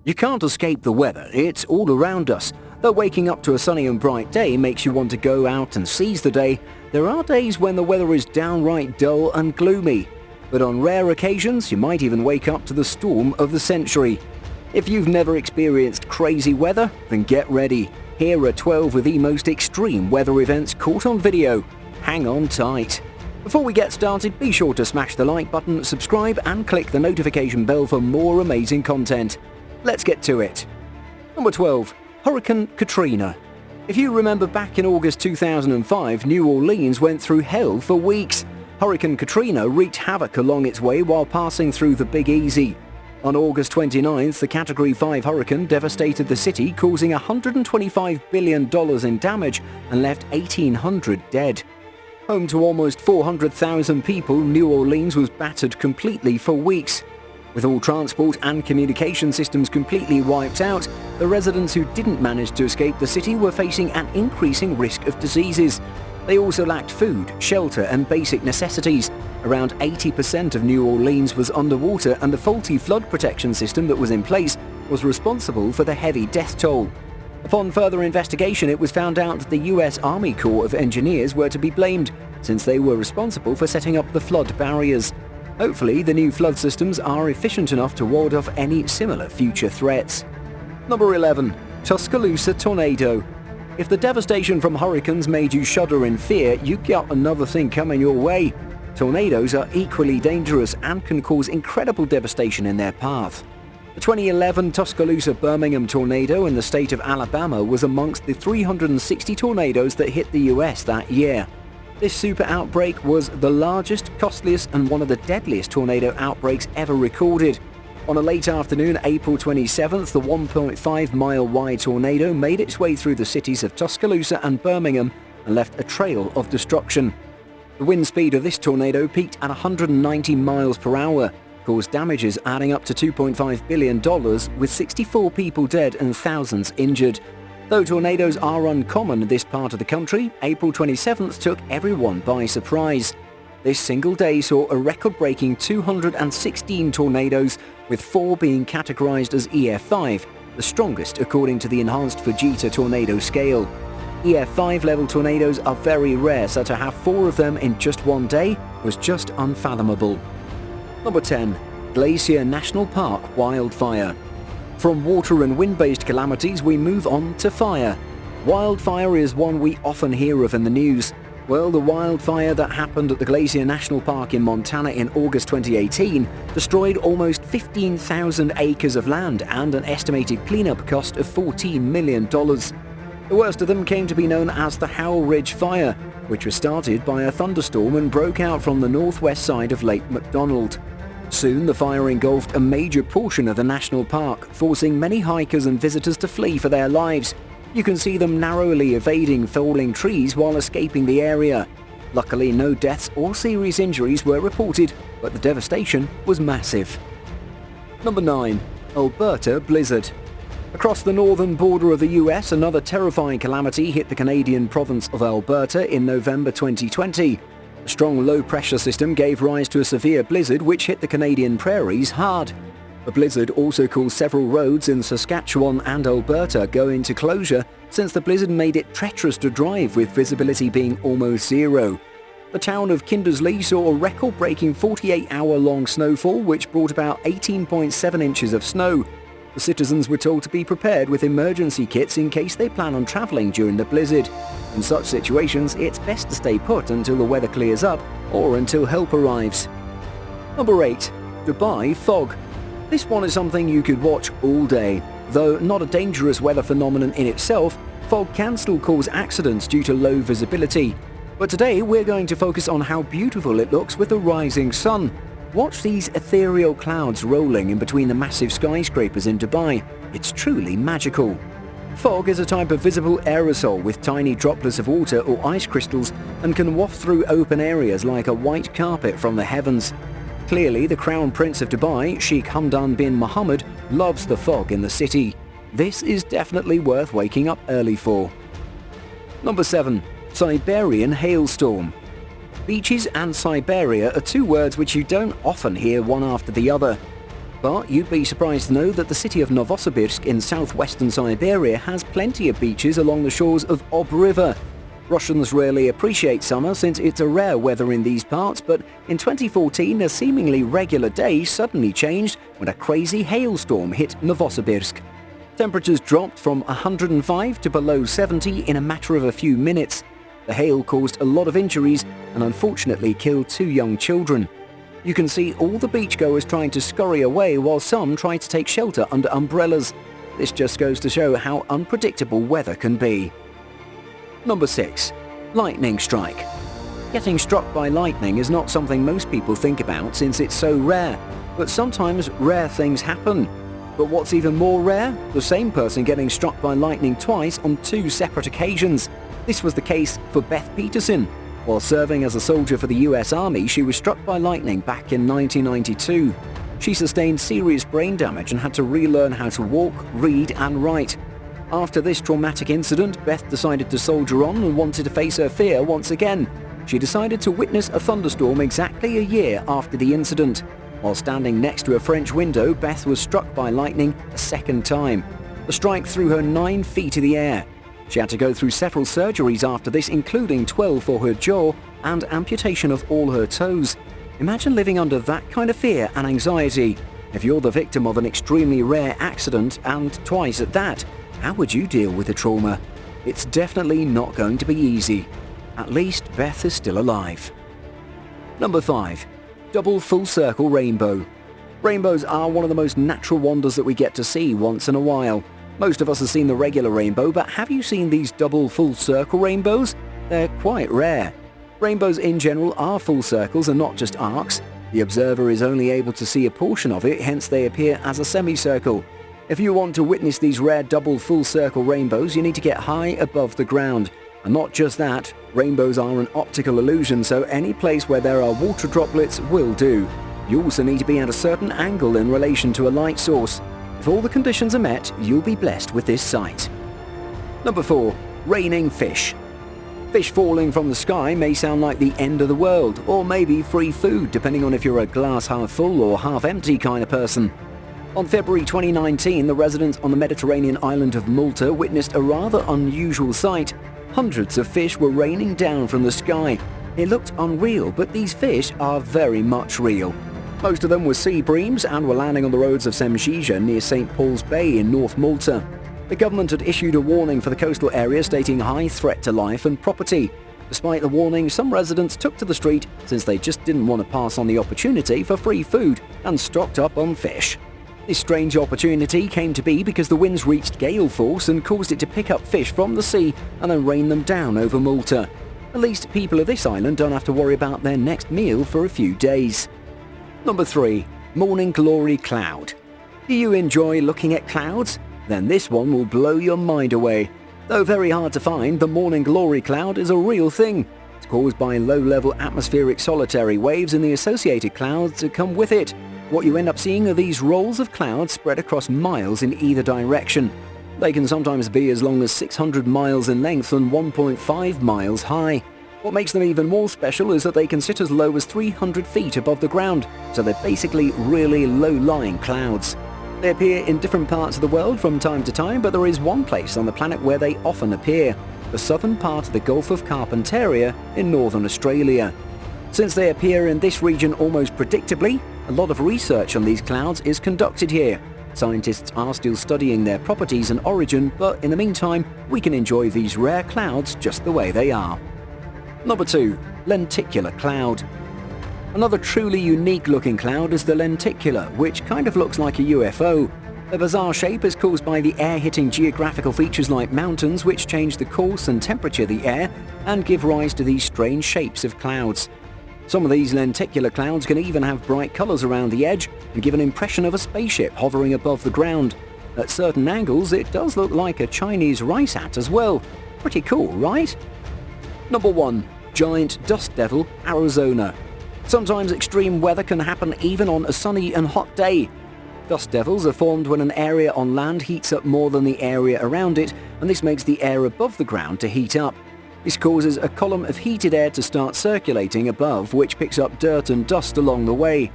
You can't escape the weather, it's all around us. Though waking up to a sunny and bright day makes you want to go out and seize the day, there are days when the weather is downright dull and gloomy. But on rare occasions, you might even wake up to the storm of the century. If you've never experienced crazy weather, then get ready. Here are 12 of the most extreme weather events caught on video. Hang on tight. Before we get started, be sure to smash the like button, subscribe and click the notification bell for more amazing content. Let's get to it. Number 12. Hurricane Katrina. If you remember back in August 2005, New Orleans went through hell for weeks. Hurricane Katrina wreaked havoc along its way while passing through the Big Easy. On August 29th, the Category 5 hurricane devastated the city, causing $125 billion in damage and left 1,800 dead. Home to almost 400,000 people, New Orleans was battered completely for weeks. With all transport and communication systems completely wiped out, the residents who didn't manage to escape the city were facing an increasing risk of diseases. They also lacked food, shelter and basic necessities. Around 80% of New Orleans was underwater, and the faulty flood protection system that was in place was responsible for the heavy death toll. Upon further investigation, it was found out that the US Army Corps of Engineers were to be blamed, since they were responsible for setting up the flood barriers. Hopefully, the new flood systems are efficient enough to ward off any similar future threats. Number 11. Tuscaloosa Tornado. If the devastation from hurricanes made you shudder in fear, you got another thing coming your way. Tornadoes are equally dangerous and can cause incredible devastation in their path. The 2011 Tuscaloosa-Birmingham tornado in the state of Alabama was amongst the 360 tornadoes that hit the US that year. This super outbreak was the largest, costliest and one of the deadliest tornado outbreaks ever recorded. On a late afternoon, April 27th, the 1.5-mile-wide tornado made its way through the cities of Tuscaloosa and Birmingham and left a trail of destruction. The wind speed of this tornado peaked at 190 miles per hour, caused damages adding up to $2.5 billion, with 64 people dead and thousands injured. Though tornadoes are uncommon in this part of the country, April 27th took everyone by surprise. This single day saw a record-breaking 216 tornadoes, with 4 being categorized as EF5, the strongest according to the enhanced Fujita tornado scale. EF5 level tornadoes are very rare, so to have 4 of them in just one day was just unfathomable. Number 10. Glacier National Park Wildfire. From water and wind-based calamities, we move on to fire. Wildfire is one we often hear of in the news. Well, the wildfire that happened at the Glacier National Park in Montana in August 2018 destroyed almost 15,000 acres of land and an estimated cleanup cost of $14 million. The worst of them came to be known as the Howell Ridge Fire, which was started by a thunderstorm and broke out from the northwest side of Lake McDonald. Soon, the fire engulfed a major portion of the national park, forcing many hikers and visitors to flee for their lives. You can see them narrowly evading falling trees while escaping the area. Luckily, no deaths or serious injuries were reported, but the devastation was massive. Number 9. Alberta Blizzard. Across the northern border of the US, another terrifying calamity hit the Canadian province of Alberta in November 2020. A strong low-pressure system gave rise to a severe blizzard which hit the Canadian prairies hard. The blizzard also caused several roads in Saskatchewan and Alberta go into closure, since the blizzard made it treacherous to drive, with visibility being almost zero. The town of Kindersley saw a record-breaking 48-hour-long snowfall which brought about 18.7 inches of snow. The citizens were told to be prepared with emergency kits in case they plan on traveling during the blizzard. In such situations, it's best to stay put until the weather clears up or until help arrives. Number 8. Dubai Fog. This one is something you could watch all day. Though not a dangerous weather phenomenon in itself, fog can still cause accidents due to low visibility. But today we're going to focus on how beautiful it looks with the rising sun. Watch these ethereal clouds rolling in between the massive skyscrapers in Dubai. It's truly magical. Fog is a type of visible aerosol with tiny droplets of water or ice crystals and can waft through open areas like a white carpet from the heavens. Clearly, the Crown Prince of Dubai, Sheikh Hamdan bin Mohammed, loves the fog in the city. This is definitely worth waking up early for. Number 7. Siberian Hailstorm. Beaches and Siberia are two words which you don't often hear one after the other. But you'd be surprised to know that the city of Novosibirsk in southwestern Siberia has plenty of beaches along the shores of Ob River. Russians rarely appreciate summer since it's a rare weather in these parts, but in 2014 a seemingly regular day suddenly changed when a crazy hailstorm hit Novosibirsk. Temperatures dropped from 105 to below 70 in a matter of a few minutes. The hail caused a lot of injuries and unfortunately killed 2 young children. You can see all the beachgoers trying to scurry away while some try to take shelter under umbrellas. This just goes to show how unpredictable weather can be. Number 6. Lightning strike. Getting struck by lightning is not something most people think about since it's so rare, but sometimes rare things happen. But what's even more rare? The same person getting struck by lightning twice on 2 separate occasions. This was the case for Beth Peterson. While serving as a soldier for the US Army, she was struck by lightning back in 1992. She sustained serious brain damage and had to relearn how to walk, read and write. After this traumatic incident, Beth decided to soldier on and wanted to face her fear once again. She decided to witness a thunderstorm exactly a year after the incident. While standing next to a French window, Beth was struck by lightning a second time. The strike threw her 9 feet in the air. She had to go through several surgeries after this, including 12 for her jaw and amputation of all her toes. Imagine living under that kind of fear and anxiety. If you're the victim of an extremely rare accident, and twice at that, how would you deal with the trauma? It's definitely not going to be easy. At least Beth is still alive. Number 5. Double full circle rainbow. Rainbows are one of the most natural wonders that we get to see once in a while. Most of us have seen the regular rainbow, but have you seen these double full circle rainbows? They're quite rare. Rainbows in general are full circles and not just arcs. The observer is only able to see a portion of it, hence they appear as a semicircle. If you want to witness these rare double full circle rainbows, you need to get high above the ground. And not just that, rainbows are an optical illusion, so any place where there are water droplets will do. You also need to be at a certain angle in relation to a light source. If all the conditions are met, you'll be blessed with this sight. Number 4. Raining fish. Fish falling from the sky may sound like the end of the world, or maybe free food, depending on if you're a glass half full or half empty kind of person. On February 2019, the residents on the Mediterranean island of Malta witnessed a rather unusual sight. Hundreds of fish were raining down from the sky. It looked unreal, but these fish are very much real. Most of them were sea breams and were landing on the roads of Semžija near St. Paul's Bay in North Malta. The government had issued a warning for the coastal area stating high threat to life and property. Despite the warning, some residents took to the street since they just didn't want to pass on the opportunity for free food and stocked up on fish. This strange opportunity came to be because the winds reached gale force and caused it to pick up fish from the sea and then rain them down over Malta. At least people of this island don't have to worry about their next meal for a few days. Number 3. Morning Glory Cloud. Do you enjoy looking at clouds? Then this one will blow your mind away. Though very hard to find, the Morning Glory Cloud is a real thing. It's caused by low-level atmospheric solitary waves and the associated clouds that come with it. What you end up seeing are these rolls of clouds spread across miles in either direction. They can sometimes be as long as 600 miles in length and 1.5 miles high. What makes them even more special is that they can sit as low as 300 feet above the ground, so they're basically really low-lying clouds. They appear in different parts of the world from time to time, but there is one place on the planet where they often appear, the southern part of the Gulf of Carpentaria in northern Australia. Since they appear in this region almost predictably, a lot of research on these clouds is conducted here. Scientists are still studying their properties and origin, but in the meantime, we can enjoy these rare clouds just the way they are. Number 2. Lenticular cloud. Another truly unique looking cloud is the lenticular, which kind of looks like a UFO. The bizarre shape is caused by the air hitting geographical features like mountains, which change the course and temperature of the air and give rise to these strange shapes of clouds. Some of these lenticular clouds can even have bright colors around the edge and give an impression of a spaceship hovering above the ground. At certain angles, it does look like a Chinese rice hat as well. Pretty cool, right? Number 1. Giant dust devil, Arizona. Sometimes extreme weather can happen even on a sunny and hot day. Dust devils are formed when an area on land heats up more than the area around it, and this makes the air above the ground to heat up. This causes a column of heated air to start circulating above, which picks up dirt and dust along the way.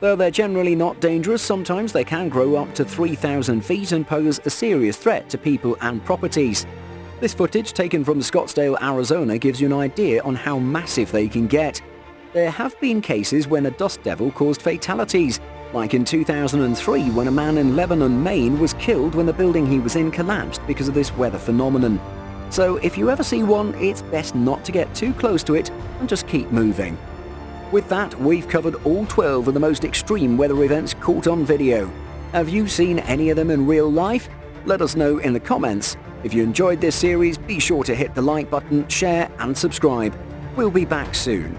Though they're generally not dangerous, sometimes they can grow up to 3,000 feet and pose a serious threat to people and properties. This footage taken from Scottsdale, Arizona gives you an idea on how massive they can get. There have been cases when a dust devil caused fatalities, like in 2003 when a man in Lebanon, Maine was killed when the building he was in collapsed because of this weather phenomenon. So if you ever see one, it's best not to get too close to it and just keep moving. With that, we've covered all 12 of the most extreme weather events caught on video. Have you seen any of them in real life? Let us know in the comments. If you enjoyed this series, be sure to hit the like button, share and subscribe. We'll be back soon.